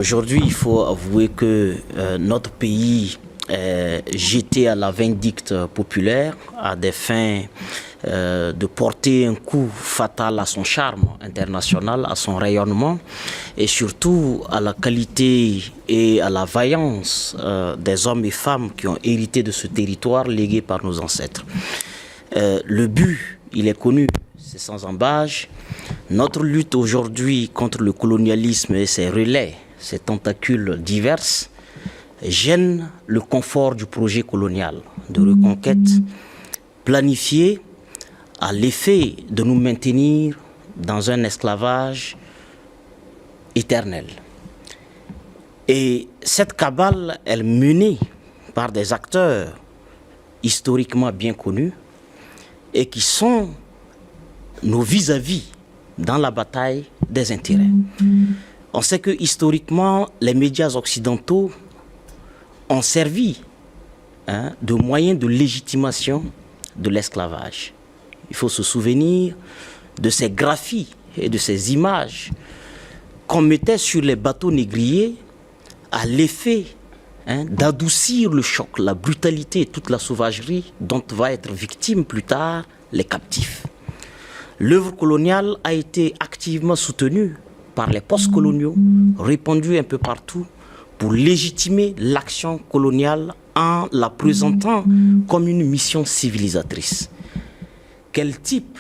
Aujourd'hui, il faut avouer que notre pays est jeté à la vindicte populaire à des fins de porter un coup fatal à son charme international, à son rayonnement et surtout à la qualité et à la vaillance des hommes et femmes qui ont hérité de ce territoire légué par nos ancêtres. Le but, il est connu, c'est sans embâche. Notre lutte aujourd'hui contre le colonialisme et ses relais, ces tentacules diverses, gênent le confort du projet colonial de reconquête planifié à l'effet de nous maintenir dans un esclavage éternel. Et cette cabale, elle est menée par des acteurs historiquement bien connus et qui sont nos vis-à-vis dans la bataille des intérêts. On sait que historiquement, les médias occidentaux ont servi de moyens de légitimation de l'esclavage. Il faut se souvenir de ces graphies et de ces images qu'on mettait sur les bateaux négriers à l'effet d'adoucir le choc, la brutalité et toute la sauvagerie dont va être victime plus tard les captifs. L'œuvre coloniale a été activement soutenue par les post-coloniaux, répandus un peu partout, pour légitimer l'action coloniale en la présentant comme une mission civilisatrice. Quel type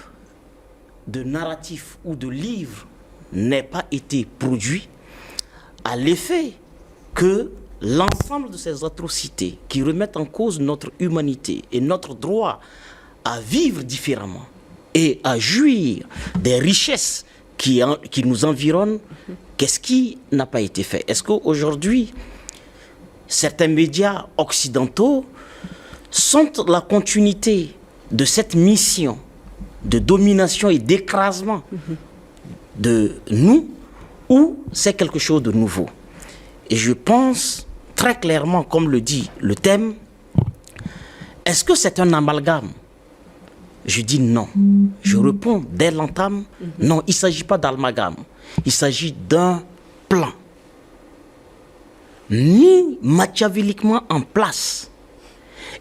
de narratif ou de livre n'ait pas été produit à l'effet que l'ensemble de ces atrocités qui remettent en cause notre humanité et notre droit à vivre différemment et à jouir des richesses qui nous environnent, qu'est-ce qui n'a pas été fait? Est-ce qu'aujourd'hui, certains médias occidentaux sont la continuité de cette mission de domination et d'écrasement de nous, ou c'est quelque chose de nouveau? Et je pense très clairement, comme le dit le thème, est-ce que c'est un amalgame? Je dis non. Je réponds dès l'entame, non, il ne s'agit pas d'amalgame. Il s'agit d'un plan mis machiavéliquement en place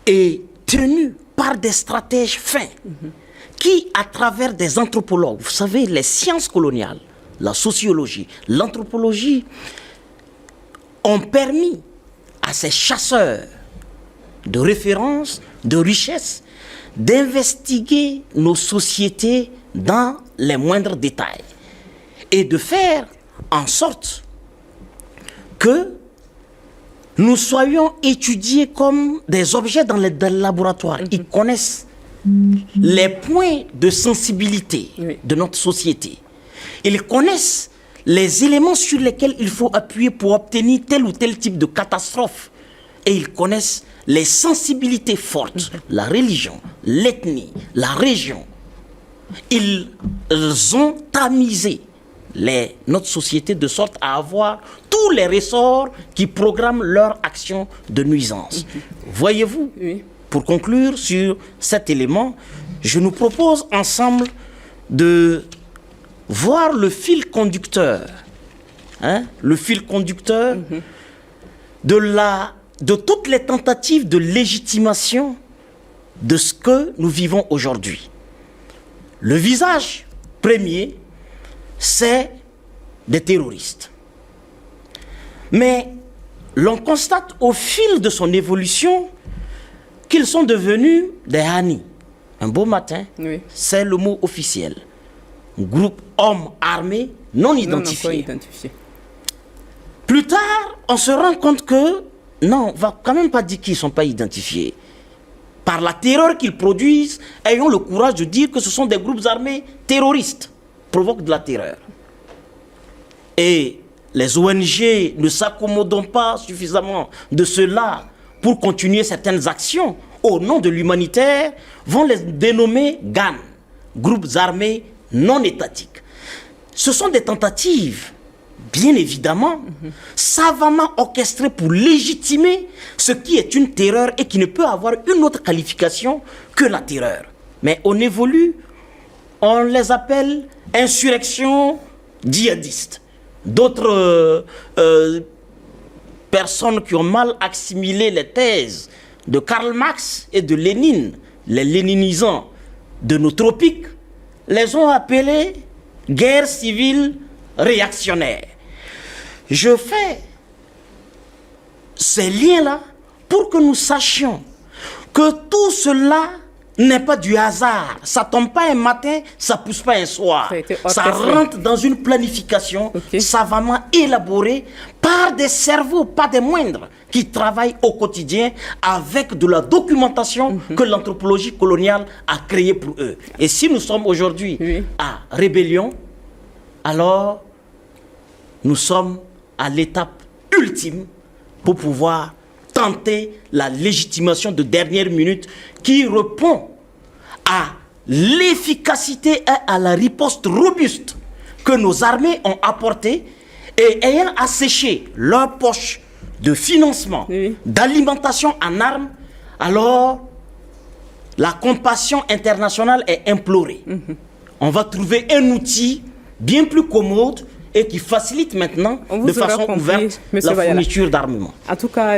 et tenu par des stratèges fins qui, à travers des anthropologues, vous savez, les sciences coloniales, la sociologie, l'anthropologie, ont permis à ces chasseurs de référence, de richesse, d'investiguer nos sociétés dans les moindres détails et de faire en sorte que nous soyons étudiés comme des objets dans les laboratoires. Ils connaissent les points de sensibilité de notre société. Ils connaissent les éléments sur lesquels il faut appuyer pour obtenir tel ou tel type de catastrophe. Et ils connaissent les sensibilités fortes, la religion, l'ethnie, la région. Ils ont tamisé notre société de sorte à avoir tous les ressorts qui programment leur action de nuisance. Voyez-vous, pour conclure sur cet élément, je nous propose ensemble de voir le fil conducteur, le fil conducteur de toutes les tentatives de légitimation de ce que nous vivons aujourd'hui. Le visage premier, c'est des terroristes. Mais l'on constate au fil de son évolution qu'ils sont devenus des Hani. Un beau matin, c'est le mot officiel. Groupe hommes armés non identifiés. Plus tard, on se rend compte que non, on ne va quand même pas dire qu'ils ne sont pas identifiés. Par la terreur qu'ils produisent, ayons le courage de dire que ce sont des groupes armés terroristes, provoquent de la terreur. Et les ONG ne s'accommodent pas suffisamment de cela pour continuer certaines actions au nom de l'humanitaire, vont les dénommer GAN, groupes armés non étatiques. Ce sont des tentatives, bien évidemment, savamment orchestrées pour légitimer ce qui est une terreur et qui ne peut avoir une autre qualification que la terreur. Mais on évolue, on les appelle insurrections djihadistes. d'autres personnes qui ont mal assimilé les thèses de Karl Marx et de Lénine, les léninisants de nos tropiques, les ont appelées guerre civile réactionnaire. Je fais ces liens-là pour que nous sachions que tout cela n'est pas du hasard. Ça tombe pas un matin, ça pousse pas un soir. Ça rentre dans une planification savamment élaborée par des cerveaux, pas des moindres, qui travaillent au quotidien avec de la documentation que l'anthropologie coloniale a créée pour eux. Et si nous sommes aujourd'hui à rébellion, alors nous sommes à l'étape ultime pour pouvoir tenter la légitimation de dernière minute qui répond à l'efficacité et à la riposte robuste que nos armées ont apportée et ayant asséché leurs poches de financement, d'alimentation en armes, alors la compassion internationale est implorée. On va trouver un outil bien plus commode et qui facilite maintenant de façon ouverte la fourniture d'armement. En tout cas,